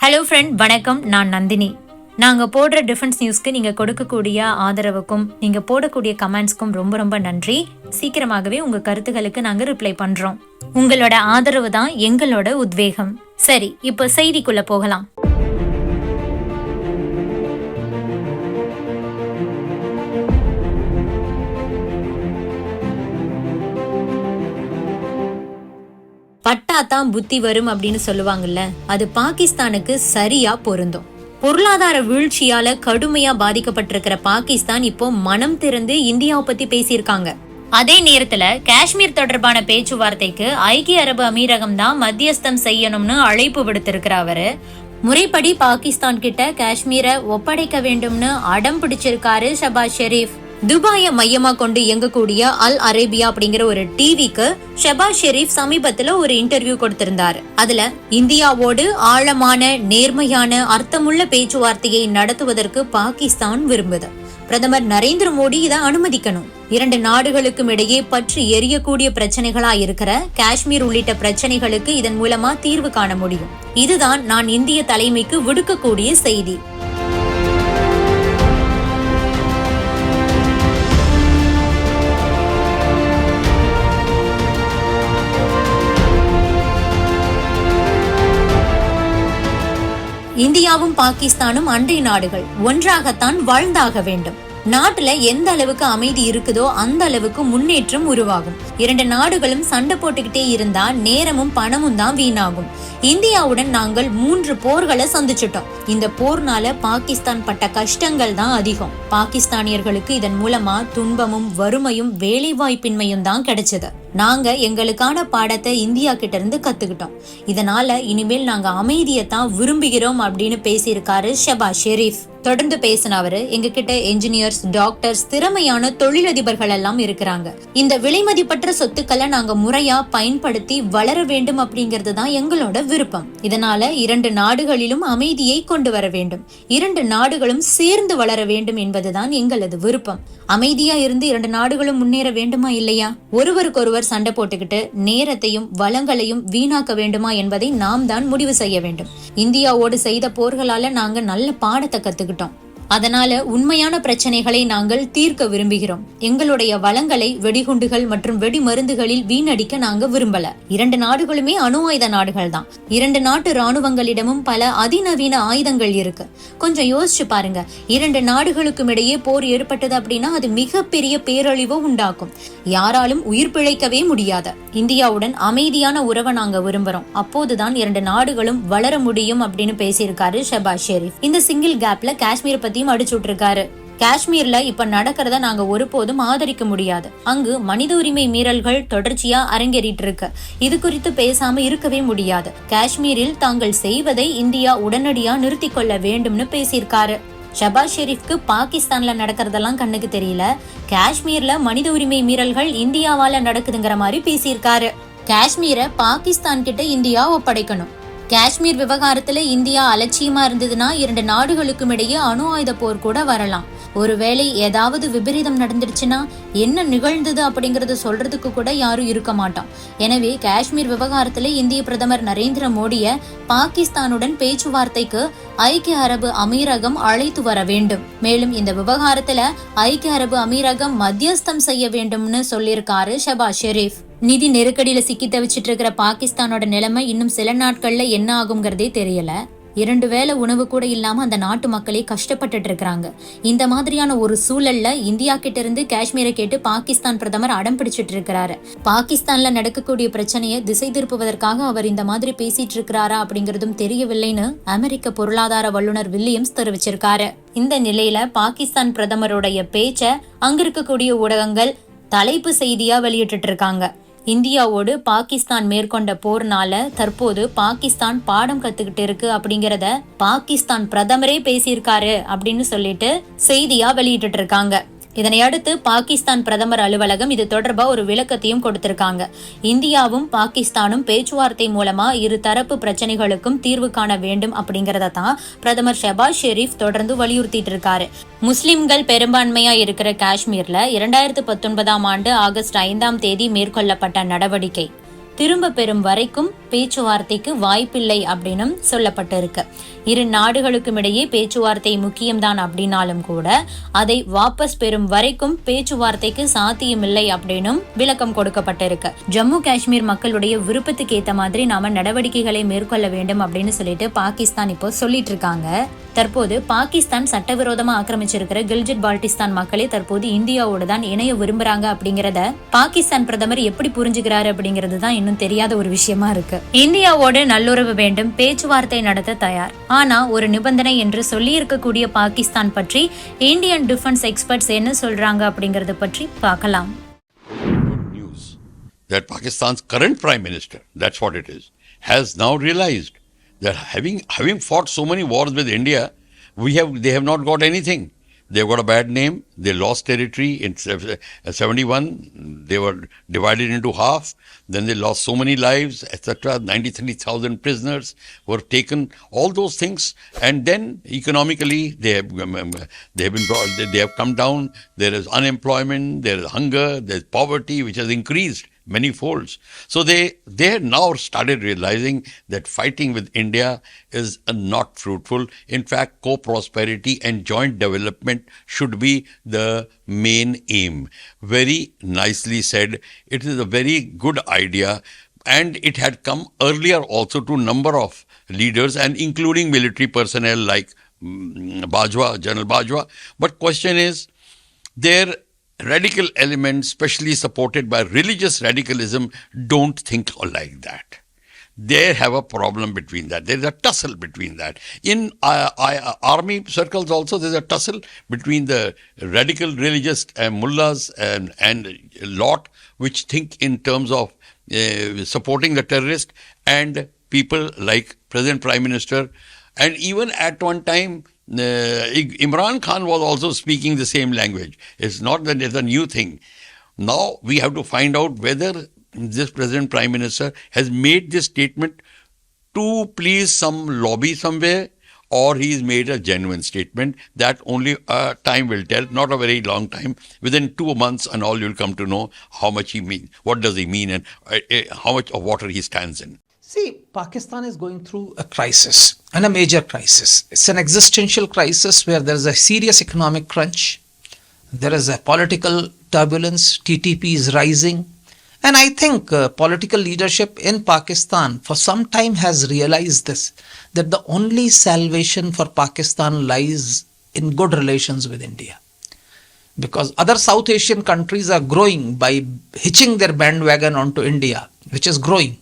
Hello friend, வணக்கம். நான் நந்தினி. நாங்கள் போடுற டிஃபென்ஸ் நியூஸ்க்கு நீங்கள் கொடுக்கக்கூடிய ஆதரவுக்கும் நீங்கள் போடக்கூடிய கமெண்ட்ஸ்க்கும் ரொம்ப ரொம்ப நன்றி. சீக்கிரமாகவே உங்கள் கருத்துக்களுக்கு நாங்கள் ரிப்ளை பண்ணுறோம். உங்களோட ஆதரவு தான் எங்களோட உத்வேகம். சரி, இப்போ செய்திக்குள்ள போகலாம். பட்டாதான் புத்தி வரும் அப்படின்னு சொல்லுவாங்கல்ல, அது பாகிஸ்தானுக்கு சரியா பொருந்தும். பொருளாதார வீழ்ச்சியால கடுமையா பாதிக்கப்பட்டிருக்கிற பாகிஸ்தான் இப்போ மனம் திறந்து இந்தியாவை பத்தி பேசியிருக்காங்க. அதே நேரத்துல காஷ்மீர் தொடர்பான பேச்சுவார்த்தைக்கு ஐக்கிய அரபு அமீரகம் தான் மத்தியஸ்தம் செய்யணும்னு அழைப்பு விடுத்திருக்கிற அவரு முறைப்படி பாகிஸ்தான் கிட்ட காஷ்மீரை ஒப்படைக்க வேண்டும்னு அடம் பிடிச்சிருக்காரு ஷஹபாஸ் ஷெரீப். துபாயை மையமா கொண்டு இயங்கக்கூடிய 𝗪𝗶𝗏𝗏 அப்படிங்கிற ஒரு டிவிக்கு ஷஹபாஸ் ஷெரீப் சமீபத்துல ஒரு இன்டர்வியூ கொடுத்திருந்தாரு. அதுல இந்தியாவோடு ஆழமான, நேர்மையான, அர்த்தமுள்ள பேச்சுவார்த்தையை நடத்துவதற்கு பாகிஸ்தான் விரும்புது. பிரதமர் நரேந்திர மோடி இதை அனுமதிக்கணும். இரண்டு நாடுகளுக்கும் இடையே பற்றி எரியக்கூடிய பிரச்சனைகளா இருக்கிற காஷ்மீர் உள்ளிட்ட பிரச்சனைகளுக்கு இதன் மூலமா தீர்வு காண முடியும். இதுதான் நான் இந்திய தலைமைக்கு விடுக்கக்கூடிய செய்தி. இந்தியாவும் பாகிஸ்தானும் அண்டை நாடுகள், ஒன்றாகத்தான் வாழ்ந்தாக வேண்டும். நாட்டுல எந்த அளவுக்கு அமைதி இருக்குதோ அந்த அளவுக்கு முன்னேற்றம் உருவாகும். இரண்டு நாடுகளும் சண்டை போட்டுக்கிட்டே இருந்தா நேரமும் பணமும் தான் வீணாகும். இந்தியாவுடன் நாங்கள் 3 போர்களை சந்திச்சிட்டோம். இந்த போர்னால பாகிஸ்தான் பட்ட கஷ்டங்கள் தான் அதிகம். பாகிஸ்தானியர்களுக்கு இதன் மூலமா துன்பமும் வறுமையும் வேலை வாய்ப்பின்மையும் தான் கிடைச்சது. நாங்க எங்களுக்கான பாடத்தை இந்தியா கிட்ட இருந்து கத்துக்கிட்டோம். இதனால இனிமேல் நாங்க அமைதியத்தான் விரும்புகிறோம் அப்படின்னு பேசியிருக்காரு ஷஹபாஸ் ஷெரீப். தொடர்ந்து பேசின அவரு, எங்க கிட்ட என்ஜினியர்ஸ், டாக்டர்ஸ், திறமையான தொழிலதிபர்கள் எல்லாம் இருக்கிறாங்க. இந்த விலைமதிப்பற்ற சொத்துக்களை நாங்க முறையா பயன்படுத்தி வளர வேண்டும் அப்படிங்கிறது தான் எங்களோட விருப்பம். இதனால 2 நாடுகளிலும் அமைதியை கொண்டு வர வேண்டும். 2 நாடுகளும் சேர்ந்து வளர வேண்டும் என்பதுதான் எங்களது விருப்பம். அமைதியா இருந்து 2 நாடுகளும் முன்னேற வேண்டுமா இல்லையா? ஒருவருக்கொருவர் சண்டை போட்டுக்கிட்டு நேரத்தையும் வளங்களையும் வீணாக்க வேண்டுமா என்பதை நாம் தான் முடிவு செய்ய வேண்டும். இந்தியாவோடு செய்த போர்களால நாங்க நல்ல பாடத்தை கத்துக்கிட்டோம். அதனால உண்மையான பிரச்சனைகளை நாங்கள் தீர்க்க விரும்புகிறோம். எங்களுடைய வளங்களை வெடிகுண்டுகள் மற்றும் வெடி மருந்துகளில் வீணடிக்க நாங்க விரும்பல. 2 நாடுகளுமே அணு ஆயுத நாடுகள் தான். 2 நாட்டு ராணுவங்களிடமும் பல அதிநவீன ஆயுதங்கள் இருக்கு. கொஞ்சம் யோசிச்சு பாருங்க. 2 நாடுகளுக்கும் இடையே போர் ஏற்பட்டது அப்படின்னா அது மிகப்பெரிய பேரழிவை உண்டாக்கும். யாராலும் உயிர் பிழைக்கவே முடியாது. இந்தியாவுடன் அமைதியான உறவை நாங்க விரும்புறோம். அப்போதுதான் 2 நாடுகளும் வளர முடியும் அப்படின்னு பேசியிருக்காரு ஷஹபாஸ் ஷெரீப். இந்த சிங்கிள் கேப்ல காஷ்மீர் பத்தி அடிச்சு விட்டுருக்காரு. காஷ்மீர்ல இப்ப நடக்கிறத நாங்க ஒருபோதும் ஆதரிக்க முடியாது. அங்கு மனித உரிமை மீறல்கள் தொடர்ச்சியா அரங்கேறிட்டு இருக்கு. இது குறித்து பேசாம இருக்கவே முடியாது. காஷ்மீரில் தாங்கள் செய்வதை இந்தியா உடனடியா நிறுத்தி கொள்ள வேண்டும்னு பேசியிருக்காரு. ஷஹபாஸ் ஷெரீப்க்கு பாகிஸ்தான்ல நடக்கிறதெல்லாம் கண்ணுக்கு தெரியல. காஷ்மீர்ல மனித உரிமை மீறல்கள் இந்தியாவால நடக்குதுங்கிற மாதிரி பேசியிருக்காரு. காஷ்மீரை பாகிஸ்தான் கிட்ட இந்தியா ஒப்படைக்கணும். காஷ்மீர் விவகாரத்துல இந்தியா அலட்சியமா இருந்ததுன்னா 2 நாடுகளுக்கும் இடையே அணு ஆயுத போர் கூட வரலாம். ஒருவேளை ஏதாவது விபரீதம் நடந்துடுச்சுன்னா என்ன நிகழ்ந்தது அப்படிங்கறத சொல்றதுக்கு கூட யாரும் இருக்க மாட்டோம். எனவே காஷ்மீர் விவகாரத்துல இந்திய பிரதமர் நரேந்திர மோடிய பாகிஸ்தானுடன் பேச்சுவார்த்தைக்கு ஐக்கிய அரபு அமீரகம் அழைத்து வர வேண்டும். மேலும் இந்த விவகாரத்துல ஐக்கிய அரபு அமீரகம் மத்தியஸ்தம் செய்ய வேண்டும்னு சொல்லியிருக்காரு ஷஹபாஸ் ஷெரீப். நிதி நெருக்கடியில சிக்கி தவிச்சிட்டு இருக்கிற பாகிஸ்தானோட நிலைமை இன்னும் சில நாட்கள்ல என்ன ஆகுங்கிறதே தெரியல. 2 வேளை உணவு கூட இல்லாம அந்த நாட்டு மக்களே கஷ்டப்பட்டுட்டு இருக்கிறாங்க. இந்த மாதிரியான ஒரு சூழல்ல இந்தியா கிட்ட இருந்து காஷ்மீரை கேட்டு பாகிஸ்தான் பிரதமர் அடம் பிடிச்சிட்டு இருக்கிறாரு. பாகிஸ்தான்ல நடக்கக்கூடிய பிரச்சனையை திசை திருப்புவதற்காக அவர் இந்த மாதிரி பேசிட்டு இருக்கிறாரா அப்படிங்கறதும் தெரியவில்லைன்னு அமெரிக்க பொருளாதார வல்லுநர் வில்லியம்ஸ் தெரிவிச்சிருக்காரு. இந்த நிலையில பாகிஸ்தான் பிரதமருடைய பேச்ச அங்க இருக்கக்கூடிய ஊடகங்கள் தலைப்பு செய்தியா வெளியிட்டு இருக்காங்க. இந்தியாவோடு பாகிஸ்தான் மேற்கொண்ட போர்னால தற்போது பாகிஸ்தான் பாடம் கத்துக்கிட்டு இருக்கு அப்படிங்கறத பாகிஸ்தான் பிரதமரே பேசியிருக்காரு அப்படின்னு சொல்லிட்டு செய்தியா வெளியிட்டு இருக்காங்க. இதனையடுத்து பாகிஸ்தான் பிரதமர் அலுவலகம் இது தொடர்பா ஒரு விளக்கத்தையும் கொடுத்திருக்காங்க. இந்தியாவும் பாகிஸ்தானும் பேச்சுவார்த்தை மூலமா 2 தரப்பு பிரச்சனைகளுக்கும் தீர்வு காண வேண்டும் அப்படிங்கறத தான் பிரதமர் ஷஹபாஸ் ஷெரீப் தொடர்ந்து வலியுறுத்திட்டு இருக்காரு. முஸ்லிம்கள் பெரும்பான்மையா இருக்கிற காஷ்மீர்ல 2019 ஆண்டு ஆகஸ்ட் 5 மேற்கொள்ளப்பட்ட நடவடிக்கை திரும்ப பெறும் வரைக்கும் பேச்சுவார்த்தைக்கு வாய்ப்பில்லை அப்படின்னும் சொல்லப்பட்டிருக்கு. இரு நாடுகளுக்கும் இடையே பேச்சுவார்த்தை முக்கியம்தான் அப்படின்னாலும் கூட அதை வாபஸ் பெறும் வரைக்கும் பேச்சுவார்த்தைக்கு சாத்தியமில்லை அப்படின்னும் விளக்கம் கொடுக்கப்பட்டிருக்கு. ஜம்மு காஷ்மீர் மக்களுடைய விருப்பத்துக்கு ஏத்த மாதிரி நாம நடவடிக்கைகளை மேற்கொள்ள வேண்டும் அப்படின்னு சொல்லிட்டு பாகிஸ்தான் இப்போ சொல்லிட்டு இருக்காங்க. தற்போது பாகிஸ்தான் சட்டவிரோதமா ஆக்கிரமிச்சிருக்கிற 𝗪𝗏𝗪𝗏 மக்களே தற்போது இந்தியாவோட தான் இணைய விரும்புறாங்க அப்படிங்கறத பாகிஸ்தான் பிரதமர் எப்படி புரிஞ்சுக்கிறாரு அப்படிங்கிறது தான் இன்னும் தெரியாத ஒரு விஷயமா இருக்கு. இந்தியாவோடு நல்லுறவு வேண்டும், பேச்சுவார்த்தை நடத்த தயார், ஆனா ஒரு நிபந்தனை என்று சொல்லி இருக்கக்கூடிய பாகிஸ்தான் பற்றி இந்தியன் டிஃபென்ஸ் எக்ஸ்பர்ட்ஸ் என்ன சொல்றாங்க அப்படிங்கறத பற்றி பார்க்கலாம். That Pakistan's current Prime Minister, that's what it is, has now realized that having fought so many wars with India, they have not got anything. They've got a bad name. They lost territory in 71. They were divided into half. Then they lost so many lives, etc. 93,000 prisoners were taken. All those things, and then economically they have come down. There is unemployment. There is hunger. There is poverty, which has increased many folds. So they have now started realizing that fighting with India is not fruitful. In fact, co-prosperity and joint development should be the main aim. Very nicely said. It is a very good idea, and it had come earlier also to number of leaders, and including military personnel like General Bajwa. But question is, their radical elements, especially supported by religious radicalism, don't think like that. They have a problem between that. There is a tussle between that. In army circles also, there is a tussle between the radical religious mullahs and lot which think in terms of supporting the terrorist, and people like President Prime Minister. And even at one time, Imran Khan was also speaking the same language. It's not that it's a new thing. Now we have to find out whether this President Prime Minister has made this statement to please some lobby somewhere, or he's made a genuine statement. That only time will tell, not a very long time. Within 2 months and all, you'll come to know how much he means, what does he mean, and how much of water he stands in. See, Pakistan is going through a crisis, and a major crisis. It's an existential crisis where there is a serious economic crunch. There is a political turbulence. TTP is rising. And I think political leadership in Pakistan for some time has realized this, that the only salvation for Pakistan lies in good relations with India. Because other South Asian countries are growing by hitching their bandwagon onto India, which is growing.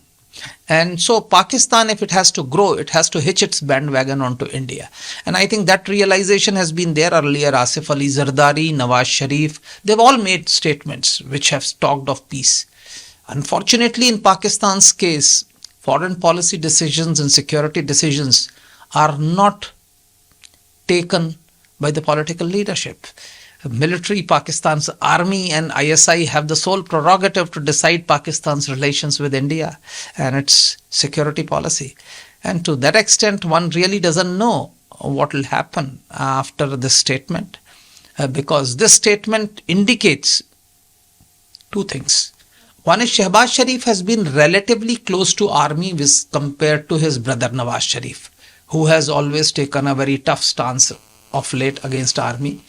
And so Pakistan, if it has to grow, it has to hitch its bandwagon onto India. And I think that realization has been there earlier. Asif Ali Zardari, Nawaz Sharif, they've all made statements which have talked of peace. Unfortunately, in Pakistan's case, foreign policy decisions and security decisions are not taken by the political leadership. Military, Pakistan's army and 𝗖𝗵 have the sole prerogative to decide Pakistan's relations with India and its security policy. And to that extent, one really doesn't know what will happen after this statement, because this statement indicates two things. One is Shehbaz Sharif has been relatively close to army compared to his brother Nawaz Sharif, who has always taken a very tough stance of late against army,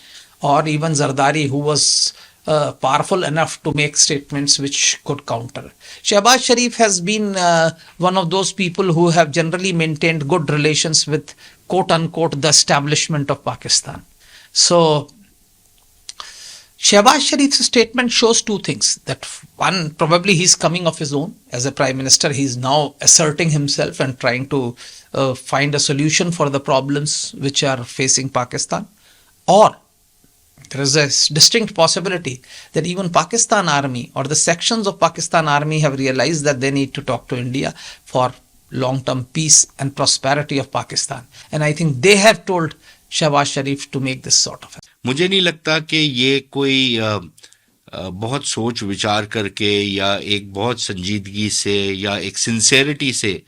or even Zardari, who was powerful enough to make statements which could counter. Shehbaz Sharif has been one of those people who have generally maintained good relations with, quote unquote, the establishment of Pakistan. So Shehbaz Sharif's statement shows two things. That one, probably he's coming of his own. As a Prime Minister, he's now asserting himself and trying to find a solution for the problems which are facing Pakistan. Or there is a distinct possibility that even Pakistan army or the sections of Pakistan army have realized that they need to talk to India for long-term peace and prosperity of Pakistan. And I think they have told Shehbaz Sharif to make this sort of. मुझे नहीं लगता कि ये कोई बहुत सोच विचार करके या एक बहुत संजीदगी से या एक सिंसेरिटी से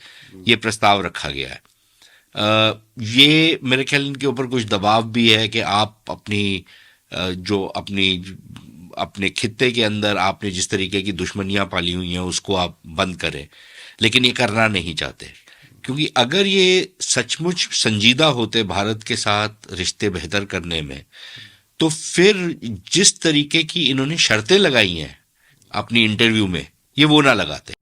ये प्रस्ताव रखा गया है. ये मेरे ख्याल इनके ऊपर कुछ दबाव भी है कि आप अपने खित्ते के अंदर आपने जिस तरीके की दुश्मनियां पाली हुई हैं उसको आप बंद करें. लेकिन ये करना नहीं चाहते, क्योंकि अगर ये सचमुच संजीदा होते भारत के साथ रिश्ते बेहतर करने में, तो फिर जिस तरीके की इन्होंने शर्तें लगाई हैं अपनी इंटरव्यू में, ये वो ना लगाते।